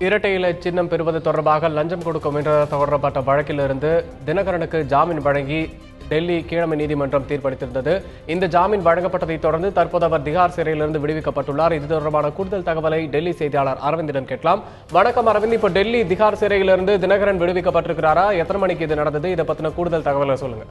இரட்டை இலை சின்னம் பெறுவது தொடர்பாக லஞ்சம் கொடுக்கும் என்ற தொடரப்பட்ட வழக்கிலிருந்து தினகரனுக்கு ஜாமீன் வழங்கி டெல்லி கீழமை நீதிமன்றம் தீர்ப்பளித்திருந்தது. இந்த ஜாமீன் வழங்கப்பட்டதை தொடர்ந்து தற்போது அவர் திகார் சிறையிலிருந்து விடுவிக்கப்பட்டுள்ளார். இது தொடர்பான கூடுதல் தகவலை டெல்லி செய்தியாளர் அரவிந்திடம் கேட்கலாம். வணக்கம் அரவிந்த், இப்போ டெல்லி திகார் சிறையிலிருந்து தினகரன் விடுவிக்கப்பட்டிருக்கிறாரா? எத்தனை மணிக்கு இது நடந்தது? இதை பத்தின கூடுதல் தகவலை சொல்லுங்க.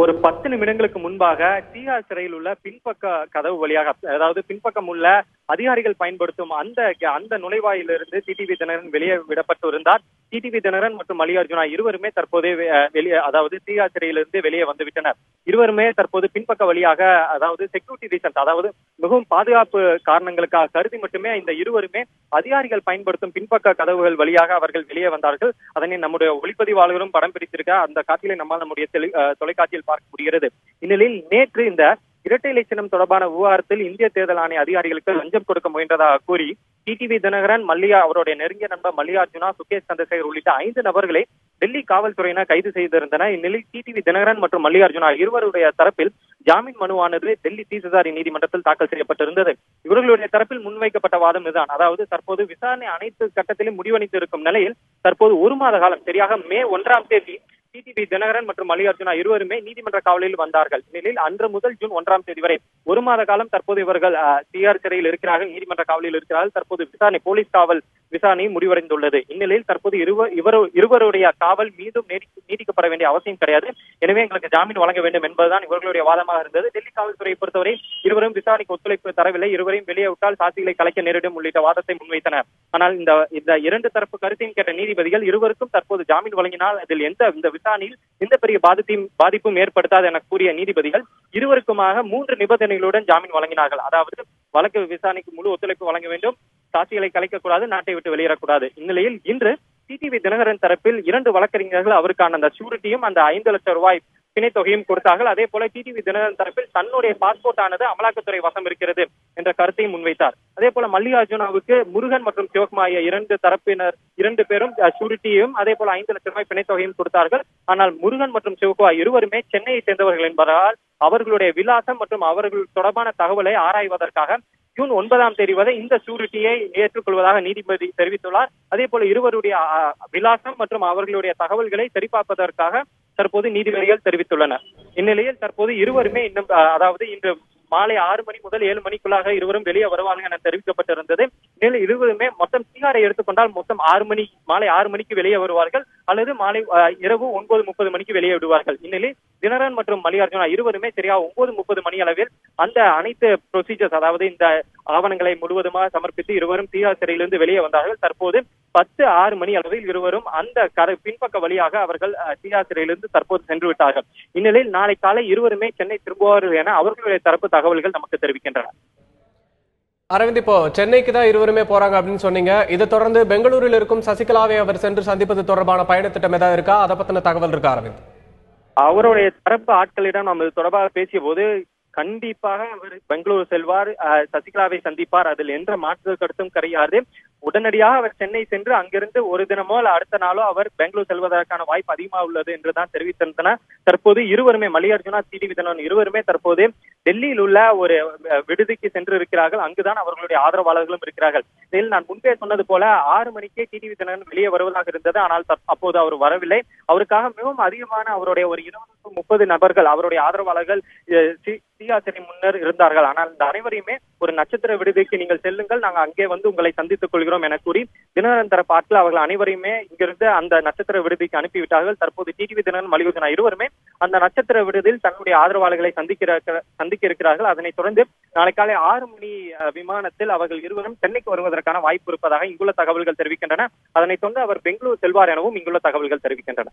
ஒரு 10 நிமிடங்களுக்கு முன்பாக திகார் சிறையில் உள்ள பின்பக்க கதவு வழியாக, அதாவது பின்பக்கம் உள்ள அதிகாரிகள் பயன்படுத்தும் அந்த நுழைவாயிலிருந்து டிடிவி தினகரன் வெளியே விடப்பட்டு இருந்தார். டிடிவி தினகரன் மற்றும் மல்லிகார்ஜுனா இருவருமே தற்போது அதாவது திகார் சிறையிலிருந்து வெளியே வந்துவிட்டனர். இருவருமே தற்போது பின்பக்க வழியாக, அதாவது செக்யூரிட்டி ரீசன்ஸ், அதாவது மிகவும் பாதுகாப்பு காரணங்களுக்காக கருதி மட்டுமே இந்த இருவருமே அதிகாரிகள் பயன்படுத்தும் பின்பக்க கதவுகள் வழியாக அவர்கள் வெளியே வந்தார்கள். அதனை நம்முடைய ஒளிப்பதிவாளரும் படம் பிடித்திருக்க அந்த காட்சிகளை நம்மால் நம்முடைய தொலைக்காட்சியில் பார்க்க முடிகிறது. இந்நிலையில் நேற்று இந்த இரட்டை இலை சின்னம் தொடர்பான விவகாரத்தில் இந்திய தேர்தல் ஆணைய அதிகாரிகளுக்கு லஞ்சம் கொடுக்க முயன்றதாக கூறி டிடிவி தினகரன், அவருடைய நெருங்கிய நண்பர் மல்லிகார்ஜுனா, சுகேஷ் சந்திரசேகர் உள்ளிட்ட 5 நபர்களை டெல்லி காவல்துறையினர் கைது செய்திருந்தனர். இந்நிலையில் டிடிவி தினகரன் மற்றும் மல்லிகார்ஜுனா இருவருடைய தரப்பில் ஜாமீன் மனுவானது டெல்லி தீசதாரி நீதிமன்றத்தில் தாக்கல் செய்யப்பட்டிருந்தது. இவர்களுடைய தரப்பில் முன்வைக்கப்பட்ட வாதம் இதுதான். அதாவது தற்போது விசாரணை அனைத்து கட்டத்திலும் முடிவடைந்து இருக்கும் நிலையில் தற்போது 1 மாத காலம், சரியாக மே 1ஆம் தேதி டிடிவி தினகரன் மற்றும் மல்லிகார்ஜுனா இருவருமே நீதிமன்ற காவலில் வந்தார்கள். இந்நிலையில் அன்று முதல் ஜூன் 1ஆம் தேதி வரை 1 மாத காலம் தற்போது இவர்கள் திகார் சிறையில் இருக்கிறார்கள், நீதிமன்ற காவலில் இருக்கிறார்கள். தற்போது விசாரணை, போலீஸ் காவல் விசாரணை முடிவடைந்துள்ளது. இந்நிலையில் தற்போது இருவருடைய காவல் மீண்டும் நீடிக்கப்பட வேண்டிய அவசியம் கிடையாது. எனவே எங்களுக்கு ஜாமீன் வழங்க வேண்டும் என்பதுதான் இவர்களுடைய வாதமாக இருந்தது. டெல்லி காவல்துறையை பொறுத்தவரை இருவரும் விசாரணைக்கு ஒத்துழைப்பு தரவில்லை. இருவரையும் வெளியே விட்டால் சாட்சிகளை கலைக்க நேரிடும் உள்ளிட்ட வாதத்தை முன்வைத்தனர். ஆனால் இந்த 2 தரப்பு கருத்தையும் கேட்ட நீதிபதிகள் இருவருக்கும் தற்போது ஜாமீன் வழங்கினால் அதில் இந்த விசாரணையில் எந்த பெரிய பாதிப்பும் ஏற்படுத்தாது என கூறிய நீதிபதிகள் இருவருக்குமாக 3 நிபந்தனைகளுடன் ஜாமீன் வழங்கினார்கள். அதாவது வழக்கு விசாரணைக்கு முழு ஒத்துழைப்பு வழங்க வேண்டும், சாட்சிகளை கலைக்கக்கூடாது, நாட்டை விட்டு வெளியேறக்கூடாது. இந்நிலையில் இன்று டிடிவி தினகரன் தரப்பில் 2 வழக்கறிஞர்கள் அவருக்கான அந்த ஷூரிட்டியும் அந்த 5 லட்சம் ரூபாய் பிணை தொகையும் கொடுத்தார்கள். அதே போல டிடிவி தினகரன் தரப்பில் தன்னுடைய பாஸ்போர்ட் ஆனது அமலாக்கத்துறை வசம் இருக்கிறது என்ற கருத்தையும் முன்வைத்தார். அதே போல மல்லிகார்ஜுனாவுக்கு முருகன் மற்றும் சிவகுமார் 2 தரப்பினர் 2 பேரும் ஷூரிட்டியும் அதே போல 5 லட்சம் ரூபாய் பிணை தொகையும் கொடுத்தார்கள். ஆனால் முருகன் மற்றும் சிவகுமார் இருவருமே சென்னையை சேர்ந்தவர்கள் என்பதால் அவர்களுடைய விலாசம் மற்றும் அவர்கள் தொடர்பான தகவலை ஆராய்வதற்காக ஜூன் 9ஆம் தேதி வரை இந்த ஷூரிட்டியை ஏற்றுக்கொள்வதாக நீதிபதி தெரிவித்துள்ளார். அதே போல இருவருடைய விலாசம் மற்றும் அவர்களுடைய தகவல்களை சரிபார்ப்பதற்காக தற்போது நீதிபதிகள் தெரிவித்துள்ளனர். இந்நிலையில் தற்போது இருவருமே இன்னும், அதாவது இன்று மாலை 6 மணி முதல் 7 மணிக்குள்ளாக இருவரும் வெளியே வருவார்கள் என தெரிவிக்கப்பட்டிருந்தது. மேலும் இருவருமே மொத்தம் திகாரை எடுத்துக்கொண்டால் மொத்தம் மாலை 6 மணிக்கு வெளியே வருவார்கள் அல்லது இரவு 9:30 மணிக்கு வெளியே விடுவார்கள். இந்நிலையில் தினகரன் மற்றும் மல்லிகார்ஜுனா இருவருமே சரியா 9:30 மணி அளவில் அந்த அனைத்து ப்ரொசீஜர்ஸ், அதாவது இந்த ஆவணங்களை முழுவதுமாக சமர்ப்பித்து இருவரும் திகார் சிறையிலிருந்து வெளியே வந்தார்கள். தற்போது 6 மணி அளவில் இருவரும் அந்த பின்பக்க வழியாக அவர்கள் திகார் சிறையிலிருந்து தற்போது சென்று விட்டார்கள். இந்நிலையில் நாளை காலை இருவருமே சென்னை திரும்புவார்கள் என அவர்களுடைய தரப்பு தகவல்கள் நமக்கு தெரிவிக்கின்றன. அரவிந்த், இப்போ சென்னைக்கு தான் இருவருமே போறாங்க அப்படின்னு சொன்னீங்க. இதை தொடர்ந்து பெங்களூரில் இருக்கும் சசிகலாவை அவர் சென்று சந்திப்பது தொடர்பான பயணத்திட்டம் ஏதாவது இருக்கா? அதை பத்தின தகவல் இருக்கா அரவிந்த்? அவருடைய தரப்பு ஆட்களிடம் நாம் இது தொடர்பாக பேசிய போது கண்டிப்பாக அவர் பெங்களூரு செல்வார், சசிகலாவை சந்திப்பார், அதில் எந்த மாற்று கருத்தும் கிடையாது. உடனடியாக அவர் சென்னை சென்று அங்கிருந்து ஒரு தினமோ அல்ல அடுத்த நாளோ அவர் பெங்களூர் செல்வதற்கான வாய்ப்பு அதிகமாக உள்ளது என்றுதான் தெரிவித்திருந்தனர். தற்போது இருவருமே, மல்லிகார்ஜுனா, டிடிவி தினகரன் இருவருமே தற்போது டெல்லியில் உள்ள ஒரு விடுதிக்கு சென்று இருக்கிறார்கள். அங்குதான் அவர்களுடைய ஆதரவாளர்களும் இருக்கிறார்கள். இதில் நான் முன்பே சொன்னது போல 6 மணிக்கே டிடிவி தினகரன் வெளியே வருவதாக இருந்தது. ஆனால் அப்போது அவர் வரவில்லை. அவருக்காக மிகவும் அதிகமான அவருடைய ஒரு 20-30 நபர்கள், அவருடைய ஆதரவாளர்கள் திகார் சிறை முன்னர் இருந்தார்கள். ஆனால் இந்த அனைவரையுமே ஒரு நட்சத்திர விடுதிக்கு நீங்கள் செல்லுங்கள், நாங்கள் அங்கே வந்து உங்களை சந்தித்துக் கொள்கிறோம் என கூறி தினகரன் தரப்பு ஆட்கள் அவர்கள் அனைவரையுமே இங்கிருந்து அந்த நட்சத்திர விடுதிக்கு அனுப்பிவிட்டார்கள். தற்போது டிடிவி தினகரன், மல்லிகார்ஜுனா இருவருமே அந்த நட்சத்திர விடுதியில் தன்னுடைய ஆதரவாளர்களை சந்திக்க இருக்கிறார்கள். அதனைத் தொடர்ந்து நாளை காலை 6 மணி விமானத்தில் அவர்கள் இருவரும் சென்னைக்கு வருவதற்கான வாய்ப்பு இருப்பதாக இங்குள்ள தகவல்கள் தெரிவிக்கின்றன. அதனைத் தொடர்ந்து அவர் பெங்களூர் செல்வார் எனவும் இங்குள்ள தகவல்கள் தெரிவிக்கின்றன.